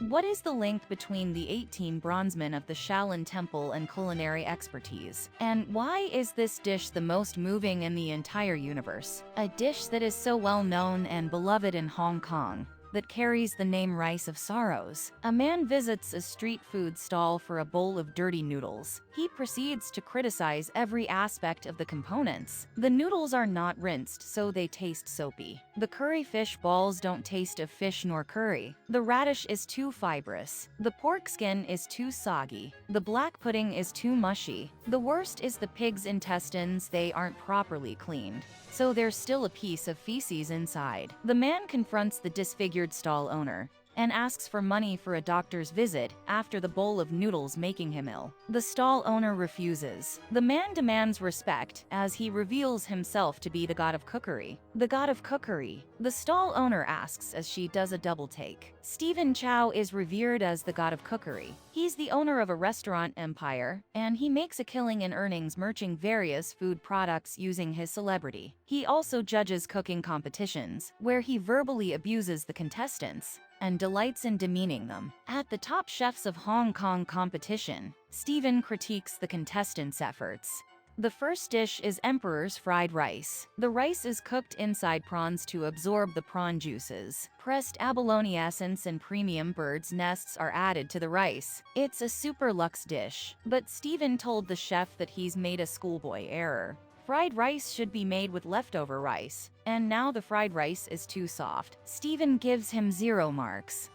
What is the link between the 18 Bronzemen of the Shaolin Temple and culinary expertise? And why is this dish the most moving in the entire universe? A dish that is so well known and beloved in Hong Kong that carries the name rice of sorrows. A man visits a street food stall for a bowl of dirty noodles. He proceeds to criticize every aspect of the components. The noodles are not rinsed, so they taste soapy. The curry fish balls don't taste of fish nor curry. The radish is too fibrous. The pork skin is too soggy. The black pudding is too mushy. The worst is the pig's intestines, they aren't properly cleaned, so there's still a piece of feces inside. The man confronts the disfigured stall owner and asks for money for a doctor's visit after the bowl of noodles making him ill. The stall owner refuses. The man demands respect as he reveals himself to be the god of cookery. The god of cookery, the stall owner asks as she does a double take. Stephen Chow is revered as the god of cookery. He's the owner of a restaurant empire, and he makes a killing in earnings merching various food products using his celebrity. He also judges cooking competitions, where he verbally abuses the contestants and delights in demeaning them. At the top chefs of Hong Kong competition, Stephen critiques the contestants' efforts. The first dish is Emperor's fried rice. The rice is cooked inside prawns to absorb the prawn juices. Pressed abalone essence and premium bird's nests are added to the rice. It's a super luxe dish, but Stephen told the chef that he's made a schoolboy error. Fried rice should be made with leftover rice, and now the fried rice is too soft. Stephen gives him 0 marks.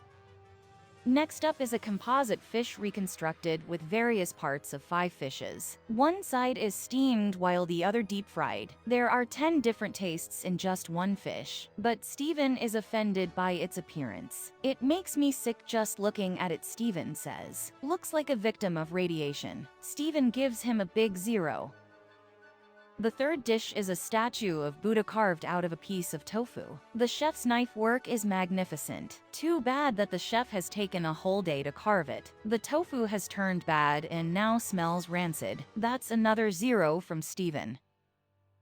Next up is a composite fish reconstructed with various parts of 5 fishes. One side is steamed while the other deep-fried. There are 10 different tastes in just one fish, but Stephen is offended by its appearance. "It makes me sick just looking at it," Stephen says. "Looks like a victim of radiation." Stephen gives him a big 0. The third dish is a statue of Buddha carved out of a piece of tofu. The chef's knife work is magnificent. Too bad that the chef has taken a whole day to carve it. The tofu has turned bad and now smells rancid. That's another 0 from Stephen.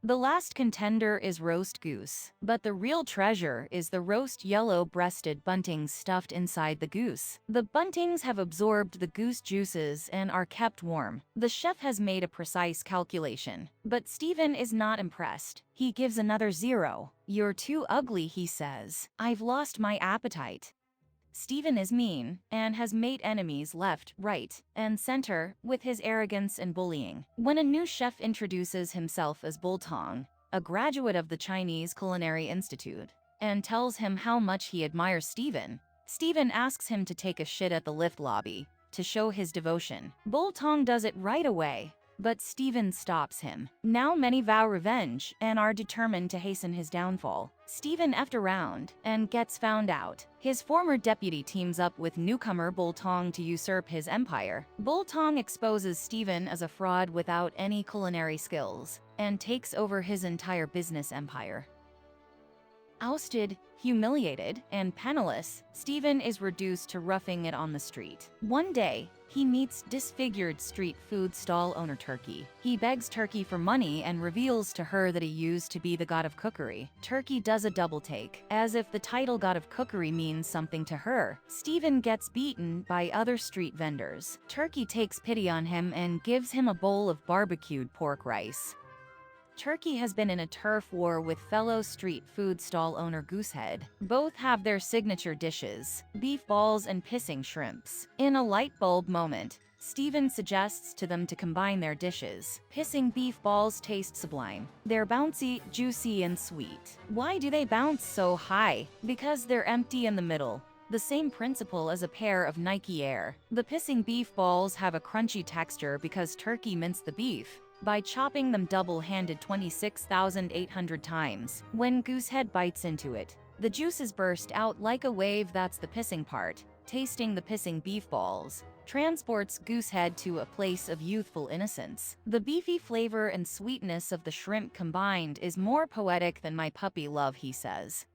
The last contender is roast goose, but the real treasure is the roast yellow-breasted buntings stuffed inside the goose. The buntings have absorbed the goose juices and are kept warm. The chef has made a precise calculation, but Stephen is not impressed. He gives another 0. "You're too ugly," he says. "I've lost my appetite." Stephen is mean and has made enemies left, right, and center with his arrogance and bullying. When a new chef introduces himself as Bultong, a graduate of the Chinese Culinary Institute, and tells him how much he admires Stephen, Stephen asks him to take a shit at the lift lobby to show his devotion. Bultong does it right away, but Stephen stops him. Now many vow revenge and are determined to hasten his downfall. Stephen effed around and gets found out. His former deputy teams up with newcomer Bultong to usurp his empire. Bultong exposes Stephen as a fraud without any culinary skills and takes over his entire business empire. Ousted, humiliated, and penniless, Stephen is reduced to roughing it on the street. One day, he meets disfigured street food stall owner Turkey. He begs Turkey for money and reveals to her that he used to be the god of cookery. Turkey does a double take, as if the title god of cookery means something to her. Stephen gets beaten by other street vendors. Turkey takes pity on him and gives him a bowl of barbecued pork rice. Turkey has been in a turf war with fellow street food stall owner Goosehead. Both have their signature dishes, beef balls and pissing shrimps. In a light bulb moment, Stephen suggests to them to combine their dishes. Pissing beef balls taste sublime. They're bouncy, juicy, and sweet. Why do they bounce so high? Because they're empty in the middle. The same principle as a pair of Nike Air. The pissing beef balls have a crunchy texture because Turkey minced the beef by chopping them double-handed 26,800 times. When Goosehead bites into it, the juices burst out like a wave. That's the pissing part. Tasting the pissing beef balls transports Goosehead to a place of youthful innocence. The beefy flavor and sweetness of the shrimp combined is more poetic than my puppy love, he says.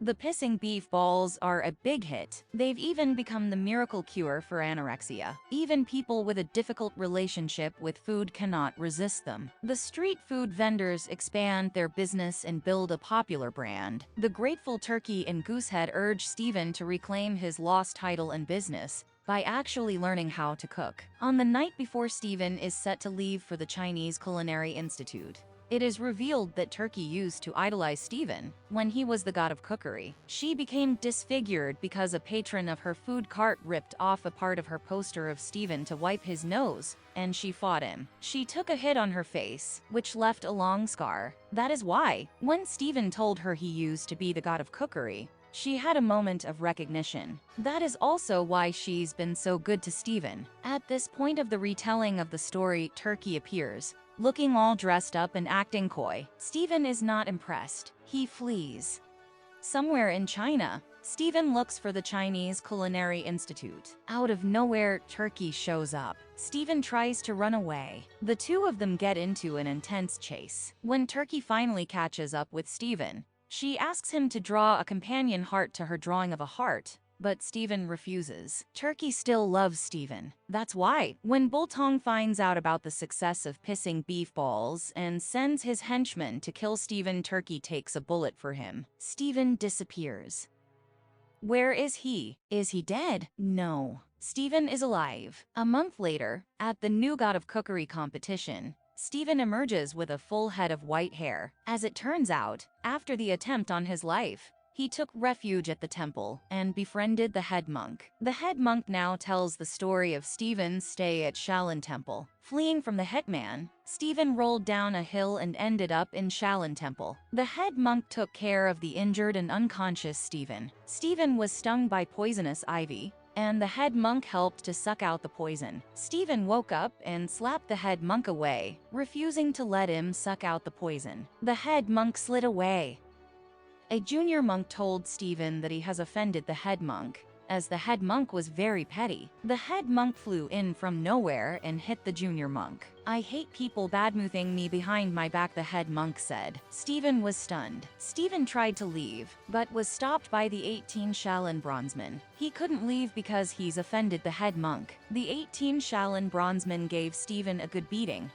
The pissing beef balls are a big hit. They've even become the miracle cure for anorexia. Even people with a difficult relationship with food cannot resist them. The street food vendors expand their business and build a popular brand. The grateful turkey and goosehead urge Steven to reclaim his lost title and business by actually learning how to cook. On the night before Steven is set to leave for the Chinese Culinary Institute, it is revealed that Turkey used to idolize Steven when he was the god of cookery. She became disfigured because a patron of her food cart ripped off a part of her poster of Steven to wipe his nose, and she fought him. She took a hit on her face, which left a long scar. That is why, when Steven told her he used to be the god of cookery, she had a moment of recognition. That is also why she's been so good to Steven. At this point of the retelling of the story, Turkey appears, looking all dressed up and acting coy. Steven is not impressed. He flees. Somewhere in China, Steven looks for the Chinese Culinary Institute. Out of nowhere, Turkey shows up. Steven tries to run away. The two of them get into an intense chase. When Turkey finally catches up with Steven, she asks him to draw a companion heart to her drawing of a heart, but Steven refuses. Turkey still loves Steven. That's why, when Bultong finds out about the success of pissing beef balls and sends his henchmen to kill Steven, Turkey takes a bullet for him. Steven disappears. Where is he? Is he dead? No. Steven is alive. A month later, at the New God of Cookery competition, Steven emerges with a full head of white hair. As it turns out, after the attempt on his life, he took refuge at the temple and befriended the head monk. The head monk now tells the story of Steven's stay at Shaolin Temple. Fleeing from the hitman, Steven rolled down a hill and ended up in Shaolin Temple. The head monk took care of the injured and unconscious Steven. Steven was stung by poisonous ivy, and the head monk helped to suck out the poison. Steven woke up and slapped the head monk away, refusing to let him suck out the poison. The head monk slid away. A junior monk told Steven that he has offended the head monk, as the head monk was very petty. The head monk flew in from nowhere and hit the junior monk. "I hate people badmouthing me behind my back," the head monk said. Steven was stunned. Steven tried to leave, but was stopped by the 18 Shaolin Bronzemen. He couldn't leave because he's offended the head monk. The 18 Shaolin Bronzemen gave Steven a good beating.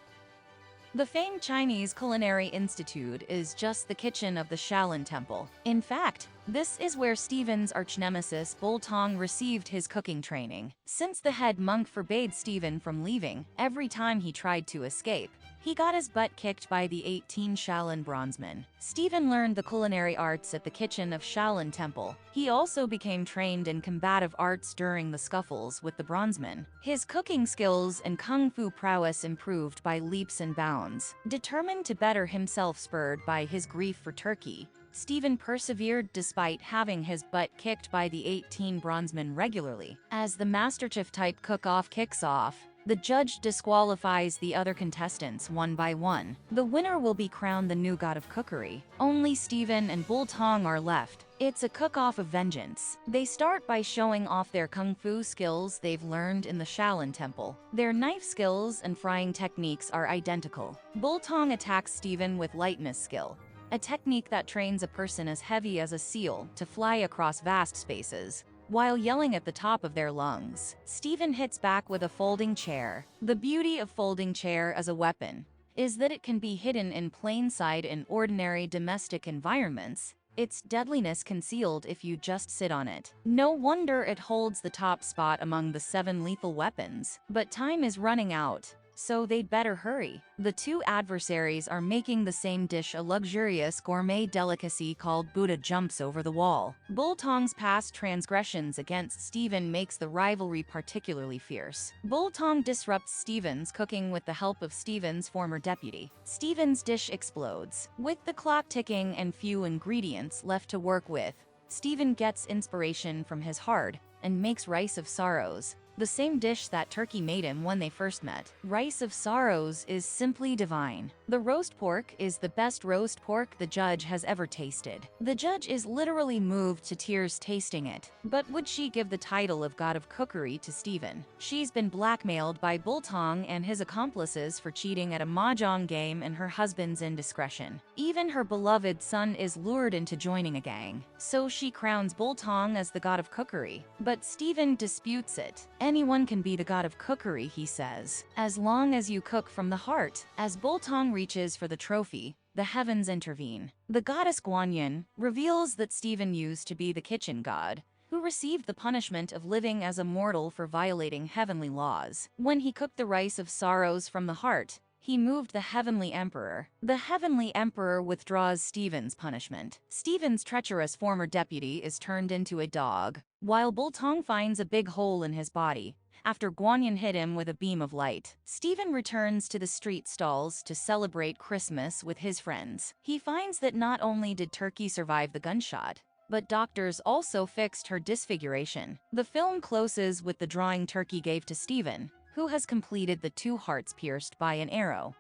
The famed Chinese Culinary Institute is just the kitchen of the Shaolin Temple. In fact, this is where Steven's archnemesis Bultong received his cooking training. Since the head monk forbade Steven from leaving every time he tried to escape, he got his butt kicked by the 18 Shaolin Bronzemen. Steven learned the culinary arts at the kitchen of Shaolin Temple. He also became trained in combative arts during the scuffles with the Bronzemen. His cooking skills and kung fu prowess improved by leaps and bounds. Determined to better himself, spurred by his grief for Turkey, Steven persevered despite having his butt kicked by the 18 Bronzemen regularly. As the MasterChef-type cook-off kicks off, the judge disqualifies the other contestants one by one. The winner will be crowned the new god of cookery. Only Steven and Bultong are left. It's a cook-off of vengeance. They start by showing off their kung fu skills they've learned in the Shaolin Temple. Their knife skills and frying techniques are identical. Bultong attacks Steven with lightness skill, a technique that trains a person as heavy as a seal to fly across vast spaces while yelling at the top of their lungs. Steven hits back with a folding chair. The beauty of folding chair as a weapon is that it can be hidden in plain sight in ordinary domestic environments, its deadliness concealed if you just sit on it. No wonder it holds the top spot among the 7 lethal weapons. But time is running out, so they'd better hurry. The two adversaries are making the same dish, a luxurious gourmet delicacy called Buddha jumps over the wall. Bultong's past transgressions against Steven makes the rivalry particularly fierce. Bultong disrupts Steven's cooking with the help of Steven's former deputy. Steven's dish explodes. With the clock ticking and few ingredients left to work with, Steven gets inspiration from his heart and makes rice of sorrows, the same dish that Turkey made him when they first met. Rice of sorrows is simply divine. The roast pork is the best roast pork the judge has ever tasted. The judge is literally moved to tears tasting it. But would she give the title of God of Cookery to Stephen? She's been blackmailed by Bultong and his accomplices for cheating at a mahjong game and her husband's indiscretion. Even her beloved son is lured into joining a gang. So she crowns Bultong as the God of Cookery. But Stephen disputes it. Anyone can be the God of Cookery, he says, as long as you cook from the heart. As Bultong reaches for the trophy, the heavens intervene. The goddess Guanyin reveals that Stephen used to be the kitchen god, who received the punishment of living as a mortal for violating heavenly laws. When he cooked the rice of sorrows from the heart, he moved the heavenly emperor. The heavenly emperor withdraws Stephen's punishment. Stephen's treacherous former deputy is turned into a dog, while Bultong finds a big hole in his body after Guanyin hit him with a beam of light. Stephen returns to the street stalls to celebrate Christmas with his friends. He finds that not only did Turkey survive the gunshot, but doctors also fixed her disfiguration. The film closes with the drawing Turkey gave to Stephen, who has completed the 2 hearts pierced by an arrow.